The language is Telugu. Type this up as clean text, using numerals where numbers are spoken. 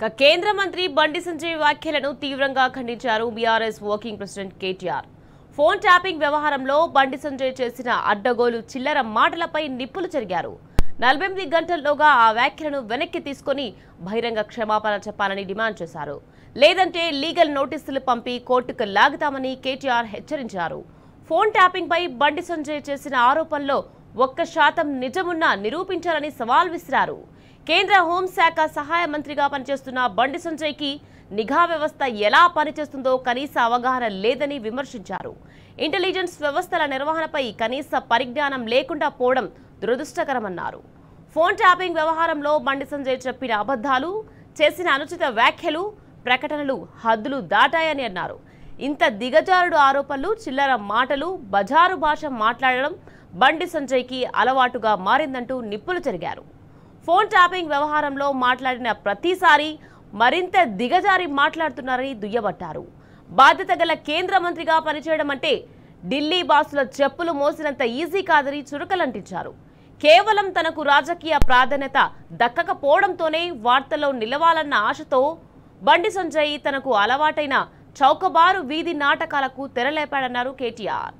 కేంద్ర మంత్రి బండి సంజయ్ వ్యాఖ్యలను తీవ్రంగా ఖండించారు BRS working president KTR. Phone tapping వ్యవహారంలో బండి సంజయ్ చేసిన అడ్డగోలు చిల్లర మాటలపై నిప్పులు చెరిగారు. 48 గంటల్లోగా ఆ వ్యాఖ్యలను వెనక్కి తీసుకుని బహిరంగ క్షమాపణ చెప్పాలని డిమాండ్ చేశారు. లేదంటే లీగల్ నోటీసులు పంపి కోర్టుకు లాగుతామని కేటీఆర్ హెచ్చరించారు. ఫోన్ ట్యాపింగ్ పై బండి సంజయ్ చేసిన ఆరోపణలో 1% నిజమున్నా నిరూపించాలని సవాల్ విసిరారు. కేంద్ర హోంశాఖ సహాయ మంత్రిగా పనిచేస్తున్న బండి సంజయ్కి నిఘా వ్యవస్థ ఎలా పనిచేస్తుందో కనీస అవగాహన లేదని విమర్శించారు. ఇంటెలిజెన్స్ వ్యవస్థల నిర్వహణపై కనీస పరిజ్ఞానం లేకుండా పోవడం దురదృష్టకరమన్నారు. ఫోన్ ట్యాపింగ్ వ్యవహారంలో బండి సంజయ్ చెప్పిన అబద్ధాలు, చేసిన అనుచిత వ్యాఖ్యలు, ప్రకటనలు హద్దులు దాటాయని అన్నారు. ఇంత దిగజారుడు ఆరోపణలు, చిల్లర మాటలు, బజారు భాష మాట్లాడడం బండి సంజయ్కి అలవాటుగా మారిందంటూ నిప్పులు చెరిగారు. ఫోన్ ట్యాపింగ్ వ్యవహారంలో మాట్లాడిన ప్రతిసారి మరింత దిగజారి మాట్లాడుతున్నారని దుయ్యబట్టారు. బాధ్యత గల కేంద్ర మంత్రిగా పనిచేయడం అంటే ఢిల్లీ బాసుల చెప్పులు మోసినంత ఈజీ కాదని చురకలంటించారు. కేవలం తనకు రాజకీయ ప్రాధాన్యత దక్కకపోవడంతోనే వార్తల్లో నిలవాలన్న ఆశతో బండి సంజయ్ తనకు అలవాటైన చౌకబారు వీధి నాటకాలకు తెరలేపాడన్నారు కేటీఆర్.